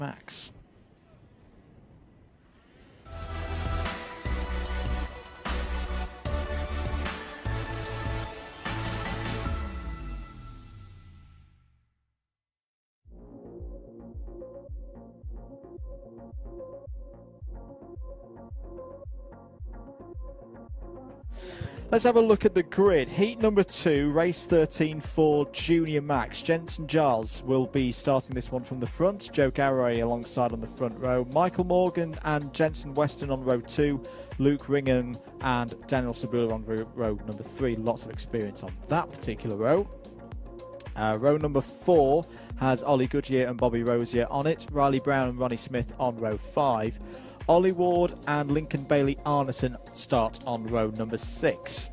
Max. Let's have a look at the grid. Heat number 2, race 13 for Junior Max. Jensen Giles will be starting this one from the front. Joe Garraway alongside on the front row. Michael Morgan and Jensen Weston on row 2. Luke Ringham and Daniel Sabula on row number 3. Lots of experience on that particular row. Row number 4 has Ollie Goodyear and Bobby Rosier on it. Riley Brown and Ronnie Smith on row 5. Ollie Ward and Lincoln Bailey Arneson start on row number 6.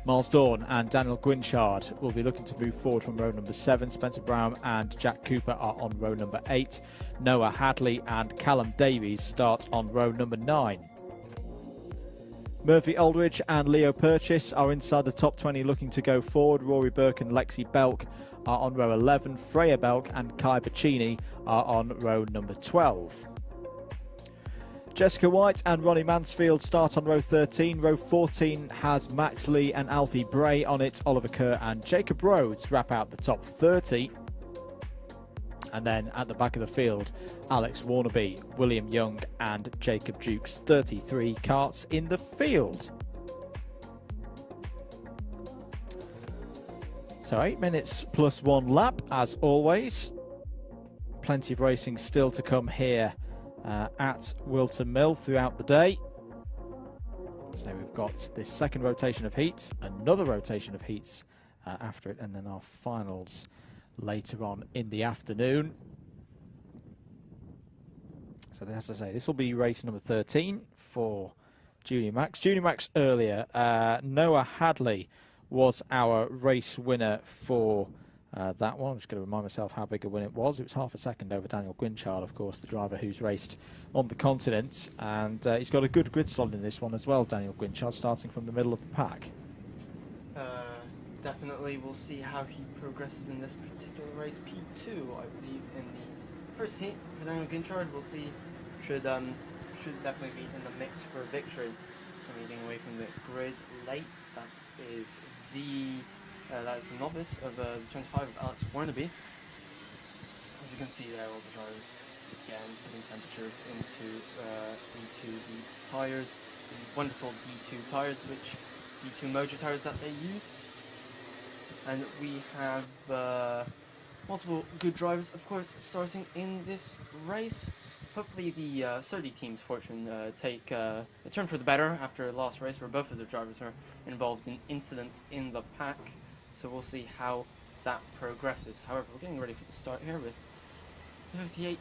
Miles Dawn and Daniel Gwynchard will be looking to move forward from row number 7. Spencer Brown and Jack Cooper are on row number 8. Noah Hadley and Callum Davies start on row number 9. Murphy Aldridge and Leo Purchase are inside the top 20 looking to go forward. Rory Burke and Lexi Belk are on row 11. Freya Belk and Kai Bacchini are on row number 12. Jessica White and Ronnie Mansfield start on row 13. Row 14 has Max Lee and Alfie Bray on it. Oliver Kerr and Jacob Rhodes wrap out the top 30. And then at the back of the field, Alex Warnaby, William Young and Jacob Jukes. 33 karts in the field. So 8 minutes plus 1 lap as always. Plenty of racing still to come here at Whilton Mill throughout the day. So we've got this second rotation of heats, another rotation of heats after it, and then our finals later on in the afternoon. So as I say, this will be race number 13 for Junior Max. Junior Max earlier, Noah Hadley was our race winner for that one. I'm just going to remind myself how big a win it was. It was half a second over Daniel Gwynchard, of course, the driver who's raced on the continent. And he's got a good grid slot in this one as well, Daniel Gwynchard, starting from the middle of the pack. Definitely, we'll see how he progresses in this particular race. P2, I believe, in the first heat for Daniel Gwynchard. We'll see. Should definitely be in the mix for victory. So getting away from the grid late. That is the novice of the 25 of Alex Warnaby. As you can see there, all the drivers again putting temperatures into the tyres, the wonderful D2 tyres, which D2 Mojo tyres that they use. And we have multiple good drivers, of course, starting in this race. Hopefully the Sodi team's fortune take a turn for the better after last race, where both of the drivers are involved in incidents in the pack. So we'll see how that progresses. However, we're getting ready for the start here with 58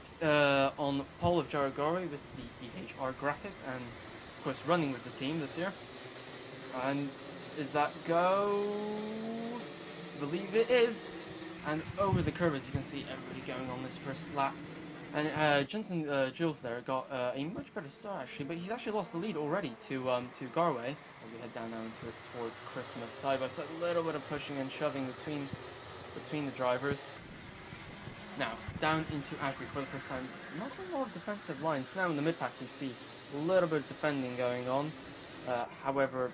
on pole of Jared Gorey with the DHR graphics, and of course running with the team this year. And is that go? I believe it is. And over the curve, as you can see, everybody going on this first lap. And Jensen Giles there got a much better start actually, but he's actually lost the lead already to Garway. As we head down now into it towards Christmas side by side, a little bit of pushing and shoving between the drivers. Now down into Ashbury for the first time. Not a lot of defensive lines. Now in the mid pack you see a little bit of defending going on. However,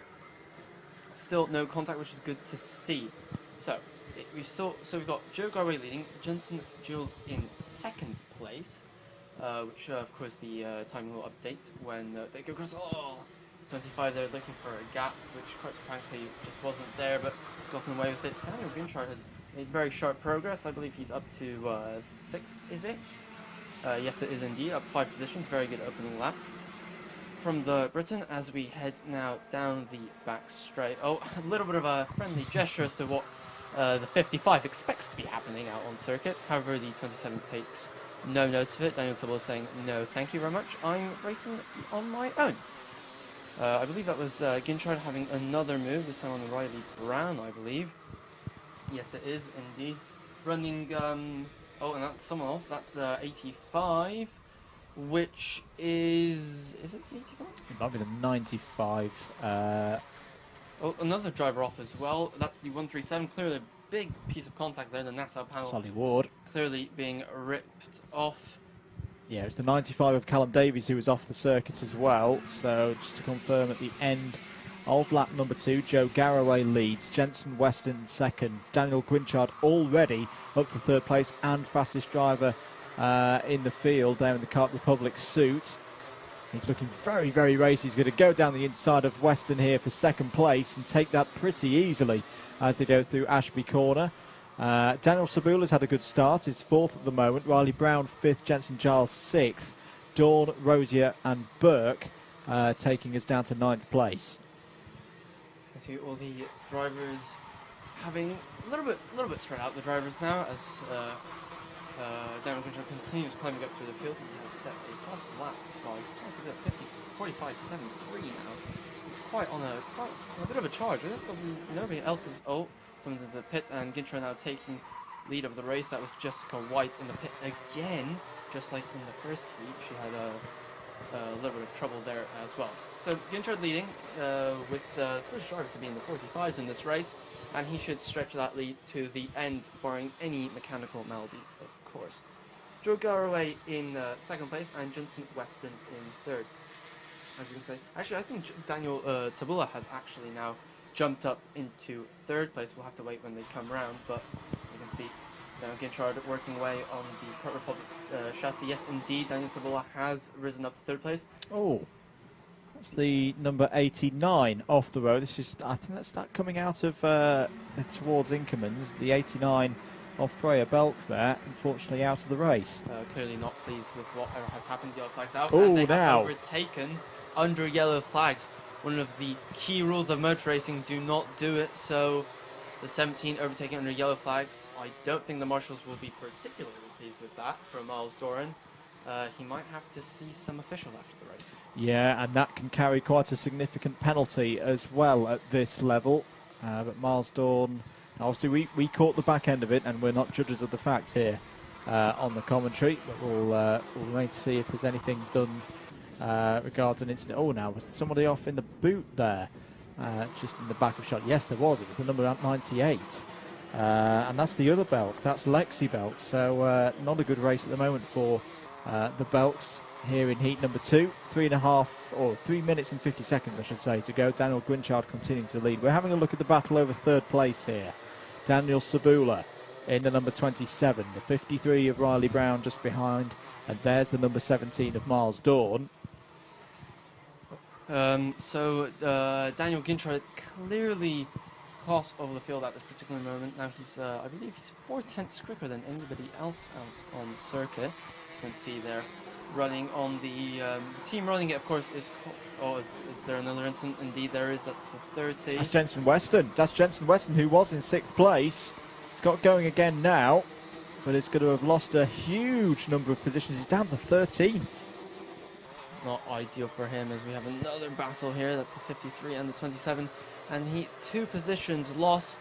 still no contact, which is good to see. So we've got Joe Garway leading, Jensen Giles in second place, which of course the timing will update when they go across 25. They're looking for a gap, which quite frankly just wasn't there, but gotten away with it. Daniel Gwynchard has made very sharp progress. I believe he's up to 6th, is it? Yes, it is indeed, up 5 positions. Very good opening lap from the Britain as we head now down the back straight. Oh, a little bit of a friendly gesture as to what the 55 expects to be happening out on circuit. However, the 27 takes no notice of it. Daniel Tibble is saying, no, thank you very much. I'm racing on my own. I believe that was Gwynchard having another move, this time on Riley Brown, I believe. Yes, it is indeed. Running, and that's someone off. That's 85, which is it the 85? It might be the 95. Another driver off as well. That's the 137. Clearly big piece of contact there. The Nassau panel Solly Ward. clearly being ripped off. Yeah, it's the 95 of Callum Davies who was off the circuit as well. So just to confirm, at the end of lap number 2, Joe Garraway leads, Jensen Weston second, Daniel Gwinchard already up to third place and fastest driver in the field there in the Kart Republic suit. He's looking very, very racy. He's going to go down the inside of Weston here for second place and take that pretty easily as they go through Ashby Corner. Daniel Sabula's had a good start. He's fourth at the moment. Riley Brown fifth, Jensen Giles sixth. Dawn, Rosier and Burke taking us down to ninth place. I see all the drivers having a little bit spread out, the drivers now, as Daniel Gwinchard continues climbing up through the field. He has set a fast lap by 45.73 now. He's quite on a bit of a charge. Nobody else is. Oh, someone's in the pits, and Ginter now taking lead of the race. That was Jessica White in the pit again, just like in the first heat. She had a little bit of trouble there as well. So Ginter leading with the first driver to be in the 45s in this race, and he should stretch that lead to the end, barring any mechanical maladies, of course. Joe Garraway in second place and Jensen Weston in third. As you can say, actually, I think Daniel Tabula has actually now jumped up into third place. We'll have to wait when they come round, but you can see Daniel Ginchard working away on the Kart Republic chassis. Yes, indeed, Daniel Tabula has risen up to third place. Oh, that's the number 89 off the road. This is, I think that's that coming out of towards Inkermans. The 89 of Freya Belk there, unfortunately out of the race. Clearly not pleased with what has happened. Yellow flags out. Oh, and they now have overtaken under yellow flags. One of the key rules of motor racing: do not do it. So the 17 overtaking under yellow flags. I don't think the marshals will be particularly pleased with that for Miles Doran. He might have to see some officials after the race. Yeah, and that can carry quite a significant penalty as well at this level. But Miles Dawn, obviously we caught the back end of it, and we're not judges of the facts here on the commentary. But we'll wait to see if there's anything done regards an incident. Oh, now was somebody off in the boot there, just in the back of shot? Yes, there was. It was the number 98. And that's the other Belk. That's Lexi Belk. So not a good race at the moment for the Belks here in heat number 2. 3 minutes and 50 seconds, I should say, to go. Daniel Gwinchard continuing to lead. We're having a look at the battle over third place here. Daniel Sabula in the number 27. The 53 of Riley Brown just behind. And there's the number 17 of Miles Dawn. So Daniel Ginchard clearly class over the field at this particular moment. Now he's, I believe he's 4/10 quicker than anybody else on the circuit. You can see there, running on the team running it, of course, is. Oh, is there another incident? Indeed, there is. That's the 30. That's Jensen Weston. That's Jensen Weston, who was in 6th place. He's got going again now, but it's going to have lost a huge number of positions. He's down to 13th. Not ideal for him, as we have another battle here. That's the 53 and the 27. And he 2 positions lost,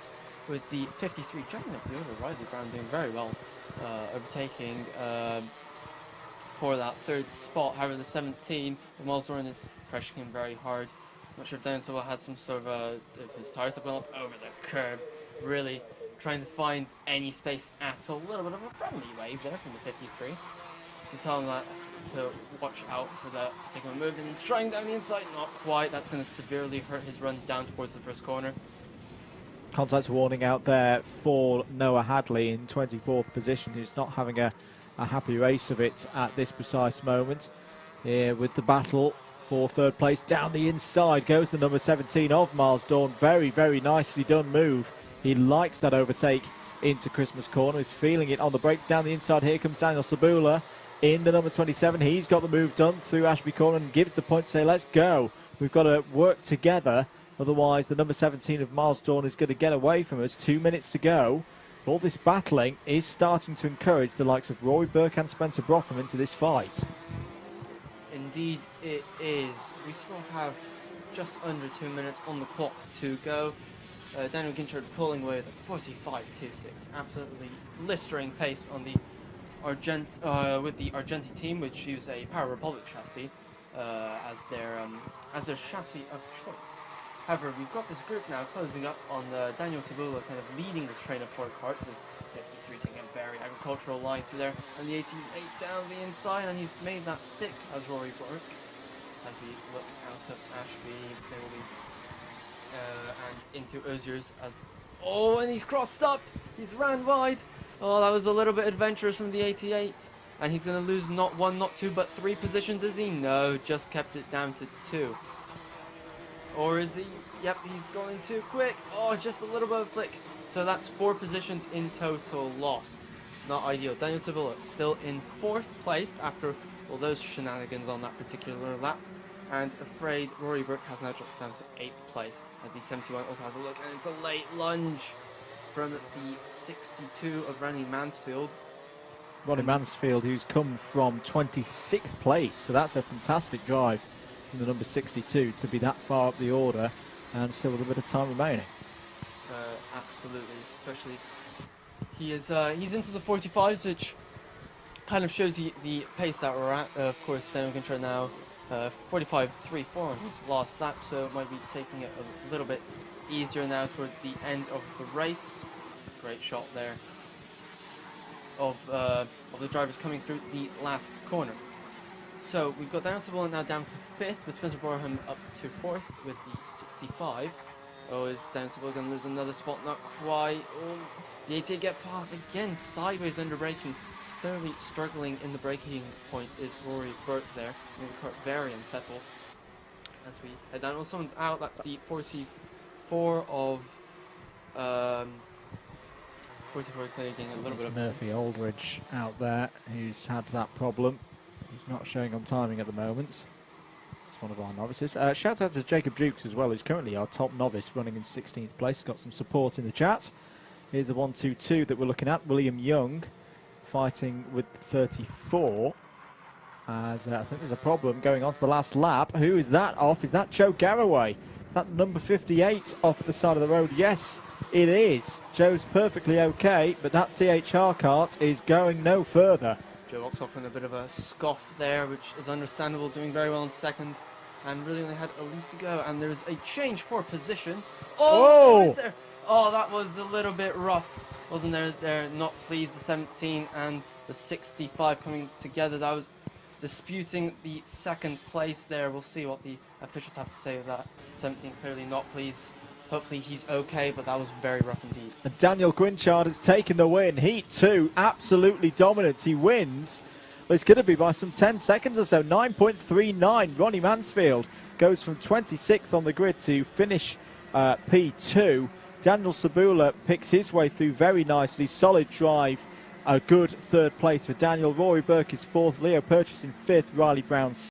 with the 53 jumping up the over. Riley Brown doing very well, overtaking for that 3rd spot. However, the 17, Miles Doran is pressuring him very hard. Not sure if Daniel had some sort of his tires have gone up over the curb, really trying to find any space at all. A little bit of a friendly wave there from the 53 to tell him that to watch out for that particular move, and he's trying down the inside, not quite. That's going to severely hurt his run down towards the first corner. Contact warning out there for Noah Hadley in 24th position, who's not having a happy race of it at this precise moment. Here with the battle for 3rd place. Down the inside goes the number 17 of Miles Dawn. Very, very nicely done move. He likes that overtake into Christmas Corner. He's feeling it on the brakes. Down the inside, here comes Daniel Sabula in the number 27. He's got the move done through Ashby Corner and gives the point to say, let's go. We've got to work together. Otherwise, the number 17 of Miles Dawn is going to get away from us. 2 minutes to go. All this battling is starting to encourage the likes of Rory Burke and Spencer Brotham into this fight. Indeed, it is. We still have just under 2 minutes on the clock to go. Daniel Ginchard pulling away with a 45.26. Absolutely blistering pace on the with the Argenti team, which use a Power Republic chassis as their chassis of choice. However, we've got this group now closing up on Daniel Tabula, kind of leading this train of 4 carts. As 53 taking a very agricultural line through there, and the 88 down the inside, and he's made that stick as Rory Burke. As we look out of Ashby, they will be and into Ozier's as and he's crossed up. He's ran wide. Oh, that was a little bit adventurous from the 88. And he's going to lose not 1, not 2, but 3 positions, is he? No, just kept it down to 2. Or is he? Yep, he's going too quick. Oh, just a little bit of flick. So that's 4 positions in total lost. Not ideal. Daniel Tabula still in 4th place after all those shenanigans on that particular lap. And afraid Rory Burke has now dropped down to 8th place as the 71 also has a look. And it's a late lunge from the 62 of Ronnie Mansfield. Ronnie Mansfield, who's come from 26th place, so that's a fantastic drive from the number 62 to be that far up the order and still with a bit of time remaining. Absolutely, especially he's into the 45s, which kind of shows you the pace that we're at. Of course, Daniel Gintrod now 45.34 on his last lap, so it might be taking it a little bit easier now towards the end of the race. Great shot there of the drivers coming through the last corner. So we've got Daniel Tabula now down to 5th, with Spencer Boreham up to 4th with the 65. Oh, is Daniel Tabula going to lose another spot? Not quite. Oh, the 88 get past again, sideways under braking. Clearly struggling in the braking point is Rory Burke there. In the cart very unsettled. As we head down, someone's out. That's the 44 of 44 taking a little bit of Murphy Aldridge out there, who's had that problem. He's not showing on timing at the moment. It's one of our novices. Shout out to Jacob Dukes as well, who's currently our top novice, running in 16th place. Got some support in the chat. Here's the 1-2-2 that we're looking at. William Young fighting with 34. As I think there's a problem going on to the last lap. Who is that off? Is that Joe Garraway? Is that number 58 off at the side of the road? Yes, it is. Joe's perfectly okay, but that THR cart is going no further. Joe walks off in a bit of a scoff there, which is understandable, doing very well in 2nd, and really only had a lead to go. And there's a change for position. Oh, there? Oh, that was a little bit rough, wasn't there? They're not pleased, the 17 and the 65 coming together. That was disputing the 2nd place there. We'll see what the officials have to say of that. 17 clearly not pleased. Hopefully he's okay, but that was very rough indeed. And Daniel Quinchard has taken the win. Heat 2, absolutely dominant. He wins. Well, it's going to be by some 10 seconds or so. 9.39. Ronnie Mansfield goes from 26th on the grid to finish P2. Daniel Tabula picks his way through very nicely. Solid drive. A good 3rd place for Daniel. Rory Burke is 4th. Leo Purchase in 5th. Riley Brown